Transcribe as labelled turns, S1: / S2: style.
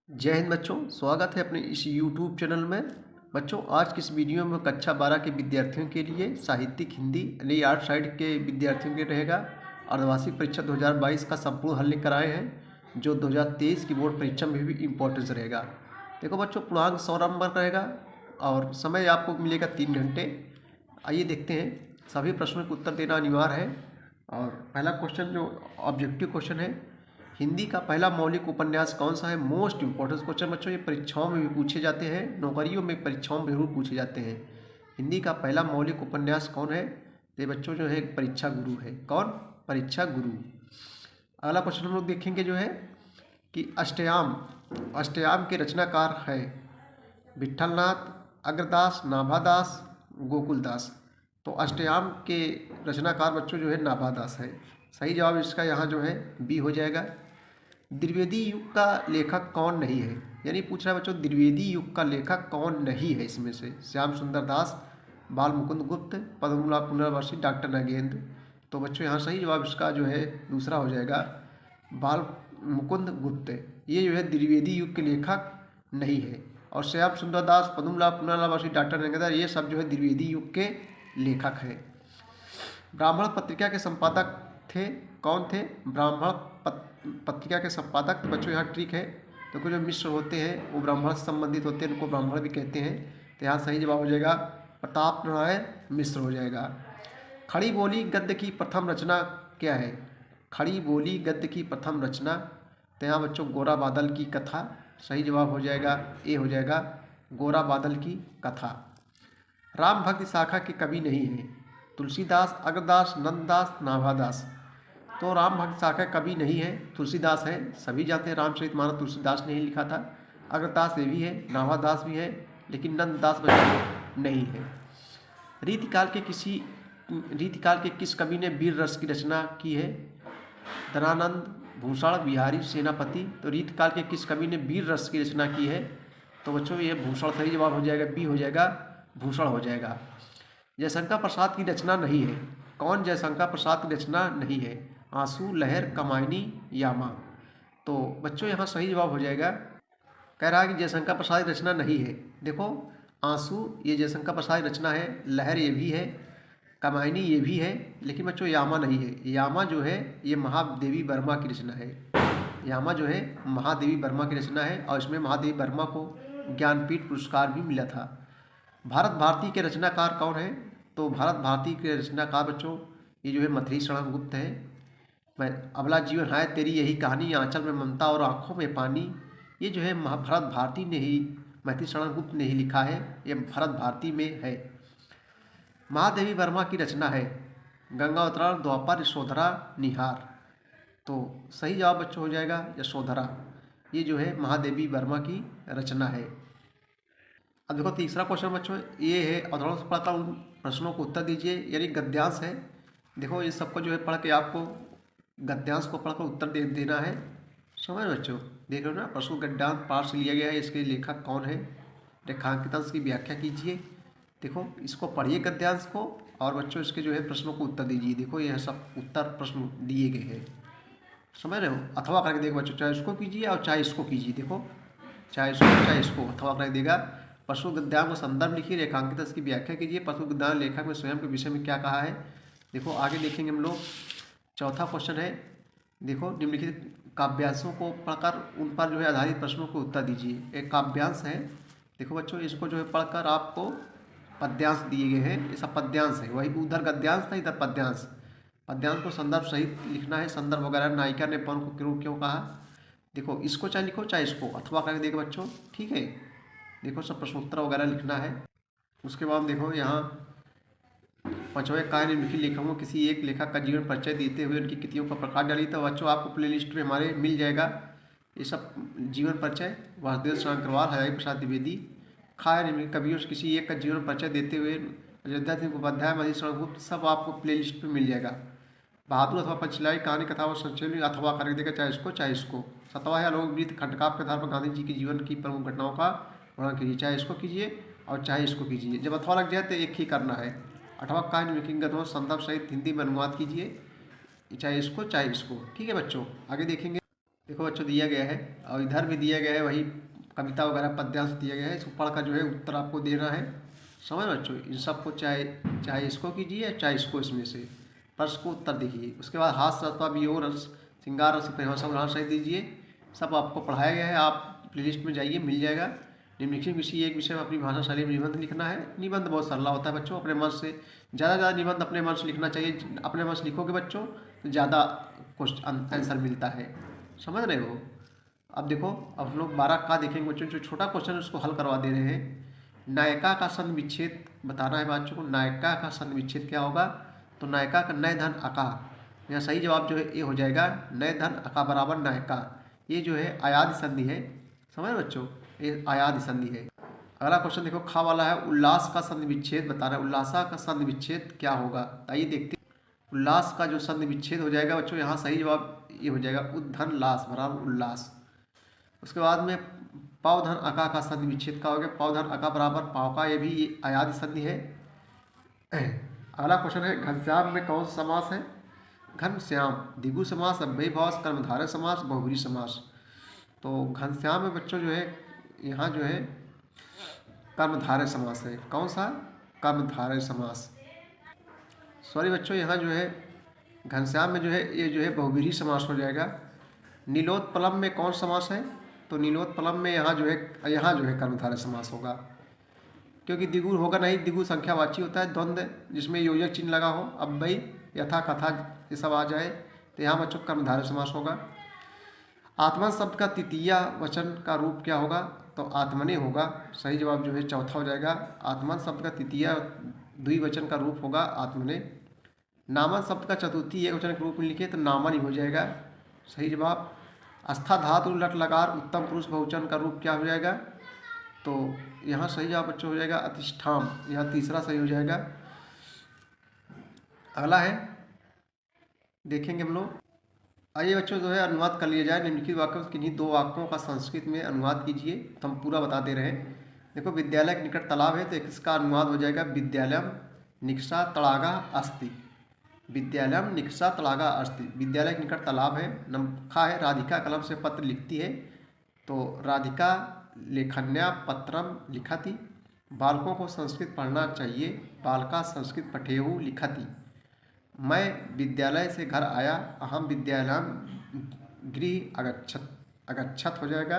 S1: जय हिंद बच्चों, स्वागत है अपने इस YouTube चैनल में। बच्चों, आज की इस वीडियो में कक्षा 12 के विद्यार्थियों के लिए साहित्यिक हिंदी यानी आर्ट साइड के विद्यार्थियों के लिए रहेगा। अर्धवार्षिक परीक्षा 2022 का संपूर्ण हल लेकर आए हैं, जो 2023 की बोर्ड परीक्षा में भी इम्पोर्टेंस रहेगा। देखो बच्चों, पूर्णांक 100 नंबर रहेगा और समय आपको मिलेगा 3 घंटे। आइए देखते हैं। सभी प्रश्नों के उत्तर देना अनिवार्य है। और पहला क्वेश्चन जो ऑब्जेक्टिव क्वेश्चन है, हिंदी का पहला मौलिक उपन्यास कौन सा है? मोस्ट इंपॉर्टेंट क्वेश्चन बच्चों, ये परीक्षाओं में भी पूछे जाते हैं, नौकरियों में परीक्षाओं में जरूर पूछे जाते हैं। हिंदी का पहला मौलिक उपन्यास कौन है? तो ये बच्चों जो है परीक्षा गुरु है। कौन? परीक्षा गुरु। अगला क्वेश्चन हम लोग देखेंगे जो है कि अष्टयाम अष्टयाम के रचनाकार है विट्ठलनाथ, अग्रदास, नाभादास, गोकुलदास। तो अष्टयाम के रचनाकार बच्चों जो है नाभादास है। सही जवाब इसका यहाँ जो है बी हो जाएगा। द्विवेदी युग का लेखक कौन नहीं है? यानी पूछ रहा है बच्चों, द्विवेदी युग का लेखक कौन नहीं है इसमें से? श्याम सुंदर दास, बाल मुकुंद गुप्त, पद्मनाभ पुनर्वशी, डॉक्टर नगेंद्र। तो बच्चों यहाँ सही जवाब इसका जो है दूसरा हो जाएगा, बाल मुकुंद गुप्त। ये जो है द्विवेदी युग के लेखक नहीं है। और श्याम सुंदर दास, पद्मनाभ पुनर्वशी, डॉक्टर नगेंद्र, ये सब जो है द्विवेदी युग के लेखक हैं। ब्राह्मण पत्रिका के संपादक थे कौन थे? ब्राह्मण पत्रिका के संपादक तो बच्चों यहाँ ट्रिक है, तो कुछ जो मिश्र होते हैं वो ब्राह्मण से संबंधित होते हैं, उनको ब्राह्मण भी कहते हैं। तो यहाँ सही जवाब हो जाएगा प्रताप नारायण मिश्र हो जाएगा। खड़ी बोली गद्य की प्रथम रचना क्या है? खड़ी बोली गद्य की प्रथम रचना, तो यहाँ बच्चों गोरा बादल की कथा। सही जवाब हो जाएगा ए हो जाएगा, गोरा बादल की कथा। राम भक्ति शाखा के कवि नहीं है? तुलसीदास, अग्रदास, नंददास, नाभादास। तो राम भक्त शाखा कवि नहीं है, तुलसीदास है। सभी जानते हैं रामचरितमानस तुलसीदास ने ही लिखा था। अग्रदास ये भी है, नाभादास भी है, लेकिन नंददास बच्चों नहीं है। रीतिकाल के किस कवि ने वीर रस की रचना की है? धनानंद, भूषण, बिहारी, सेनापति। तो रीतिकाल के किस कवि ने वीर रस की रचना की है? तो बच्चों ये भूषण सही जवाब हो जाएगा, बी हो जाएगा, भूषण हो जाएगा। जयशंकर प्रसाद की रचना नहीं है? कौन जयशंकर प्रसाद की रचना नहीं है? आंसू, लहर, कमायनी, यामा। तो बच्चों यहाँ सही जवाब हो जाएगा, कह रहा है कि जयशंकर प्रसाद की रचना नहीं है। देखो, आंसू ये जयशंकर प्रसाद की रचना है, लहर ये भी है, कमायनी ये भी है, लेकिन बच्चों यामा नहीं है। यामा जो है ये महादेवी वर्मा की रचना है। यामा जो है महादेवी वर्मा की रचना है और इसमें महादेवी वर्मा को ज्ञानपीठ पुरस्कार भी मिला था। भारत भारती के रचनाकार कौन है? तो भारत भारती के रचनाकार बच्चों ये जो है मैथिली शरण गुप्त है। मैं अबला जीवन है तेरी यही कहानी, आंचल में ममता और आंखों में पानी, ये जो है भरत भारती ने ही, मैथिली शरण गुप्त ने ही लिखा है, ये भरत भारती में है। महादेवी वर्मा की रचना है गंगा अवतरण, द्वापर, यशोधरा, निहार। तो सही जवाब बच्चों हो जाएगा यशोधरा। ये जो है महादेवी वर्मा की रचना है। अब देखो तीसरा क्वेश्चन बच्चों ये है, उदाहरण से पढ़कर उन प्रश्नों को उत्तर दीजिए, यानी गद्यांश है। देखो ये सबको जो है पढ़ के आपको गद्यांश को पढ़कर उत्तर देना है। समझ बच्चों, देख रहे हो ना, पशु गद्यांश पाठ से लिया गया है। इसके लेखक कौन है? रेखांकित की व्याख्या कीजिए। देखो इसको पढ़िए गद्यांश को, और बच्चों इसके जो है प्रश्नों को उत्तर दीजिए। देखो यह सब उत्तर प्रश्न दिए गए हैं, समझ रहे हो? अथवा करके देखो बच्चों, चाहे इसको कीजिए और चाहे इसको कीजिए। देखो चाहे इसको अथवा करके देगा। पशु गद्यांश को संदर्भ लिखिए, रेखांकित की व्याख्या कीजिए, पशु गद्यांश लेखक में स्वयं के विषय में क्या कहा है। देखो आगे देखेंगे हम लोग। चौथा क्वेश्चन है, देखो निम्नलिखित काव्यांशों को पढ़कर उन पर जो है आधारित प्रश्नों को उत्तर दीजिए। एक काव्यांश है, देखो बच्चों इसको जो है पढ़कर आपको पद्यांश दिए गए हैं, ये सब पद्यांश है। वही उधर गद्यांश था, इधर पद्यांश। पद्यांश को संदर्भ सहित लिखना है, संदर्भ वगैरह, नायिका ने पवन को क्यों क्यों कहा। देखो इसको चाहे लिखो चाहे इसको, अथवा करके देखो बच्चों, ठीक है। देखो सब प्रश्नोत्तर वगैरह लिखना है। उसके बाद देखो यहाँ पांचवें कार्य निम्नलिखित लेखकों को किसी एक लेखक का जीवन परिचय देते हुए उनकी कृतियों का प्रकाश डाली। तो बच्चों आपको प्लेलिस्ट में हमारे मिल जाएगा ये सब जीवन परिचय। वासुदेव शरण अग्रवाल, हरिहर प्रसाद द्विवेदी। खाए निम्नलिखित कवियों से किसी एक का जीवन परिचय देते हुए अयोध्या सिंह उपाध्याय, मैथिली शरण गुप्त, सब आपको प्लेलिस्ट में मिल जाएगा। बहादुर अथवा पंचलाई, कहानी, कथा और संचलन अथवा करके देगा, चाहे इसको चाहे इसको। सतवा है लोकगीत खंडकाव्य के आधार पर गांधी जी के जीवन की प्रमुख घटनाओं का वर्णन कीजिए, चाहे इसको कीजिए और चाहे इसको कीजिए। जब अथवा लग जाए तो एक ही करना है। अठवा कहानी निम्नलिखित संदर्भ सहित हिंदी में अनुवाद कीजिए, चाहे इसको चाहे इसको, ठीक है बच्चों। आगे देखेंगे। देखो बच्चों दिया गया है, और इधर भी दिया गया है वही कविता वगैरह पद्यांश दिया गया है, इसको पढ़कर जो है उत्तर आपको देना है। समझ बच्चों, इन सबको चाहे चाहे इसको कीजिए चाहे इसको, इसमें से प्रश्न को उत्तर देखिए। उसके बाद हास्य रस अथवा वियोग रस, श्रृंगार रस, परिभाषा उदाहरण सही दीजिए। सब आपको पढ़ाया गया है, आप प्लेलिस्ट में जाइए मिल जाएगा। निम्नलिखित किसी एक विषय में अपनी भाषा शैली में निबंध लिखना है। निबंध बहुत सरला होता है बच्चों, अपने मन से ज़्यादा निबंध अपने मन से लिखना चाहिए। अपने मन से लिखोगे बच्चों तो ज़्यादा क्वेश्चन आंसर मिलता है। समझ रहे हो। अब देखो, अब हम लोग 12 का देखेंगे बच्चों, जो छोटा क्वेश्चन है उसको हल करवा दे रहे हैं। नायिका का संधि विच्छेद बताना है बच्चों को। नायिका का संधि विच्छेद क्या होगा, तो नायिका का नय धन अका, यहाँ सही जवाब जो है ये हो जाएगा, नय धन अका बराबर नायिका। ये जो है आयादी संधि है। समझ बच्चों, ये आयादी संधि है। अगला क्वेश्चन देखो, खा वाला है, उल्लास का संधि विच्छेद बताना है। उल्लासा का संधि विच्छेद क्या होगा, आइए देखते हैं। उल्लास का जो संधि विच्छेद हो जाएगा बच्चों, यहाँ सही जवाब ये हो जाएगा, उद्धन लास बराबर उल्लास। उसके बाद में पावधन अका का संधि विच्छेद का हो गया, पावधन अका बराबर पाव का, ये भी आयादी संधि है। अगला क्वेश्चन है, घनश्याम में कौन सा समास है। घनश्याम द्विगु समास, अव्ययी भाव, कर्मधारय समास, बहुब्रीहि समास। तो घनश्याम में बच्चों जो है यहाँ जो है कर्मधारय समास है। कौन सा, कर्मधारय समास। सॉरी बच्चों, यहाँ जो है घनश्याम में जो है ये जो है बहुब्रीहि समास हो जाएगा। नीलोत्पलम में कौन समास है, तो नीलोत्पलम में यहाँ जो है कर्मधारय समास होगा, क्योंकि द्विगु होगा नहीं, द्विगु संख्यावाची होता है, द्वंद्व जिसमें योजक चिन्ह लगा हो, अव्ययी यथा कथा ये सब आ जाए, तो यहाँ बच्चों कर्मधारय समास होगा। आत्मन शब्द का तृतीय वचन का रूप क्या होगा, तो आत्मने होगा। सही जवाब जो है चौथा हो जाएगा। आत्मन शब्द का तृतीय द्विवचन का रूप होगा आत्मने। नामन शब्द का चतुर्थी एक वचन के रूप में लिखे तो नामन ही हो जाएगा। सही जवाब। आस्था धातु लट लकार उत्तम पुरुष बहुवचन का रूप क्या हो जाएगा, तो यहाँ सही जवाब बच्चों हो जाएगा अतिष्ठाम, यहाँ तीसरा सही हो जाएगा। अगला है देखेंगे हम लोग। आइए बच्चों जो है अनुवाद कर लिया जाए। निम्नलिखित वाक्यों से किन्हीं 2 वाक्यों का संस्कृत में अनुवाद कीजिए, तो हम पूरा बता दे रहे हैं। देखो, विद्यालय के निकट तालाब है, तो इसका अनुवाद हो जाएगा विद्यालयम निकषा तड़ागा अस्ति। विद्यालयम निकषा तड़ागा अस्ति, विद्यालय के निकट तालाब है। नंखा है, राधिका कलम से पत्र लिखती है, तो राधिका लेखन्या पत्रम लिखति। बालकों को संस्कृत पढ़ना चाहिए, बालका संस्कृत पठेयु लिखति। मैं विद्यालय से घर आया, अहम विद्यालयम गृह अगच्छत हो जाएगा।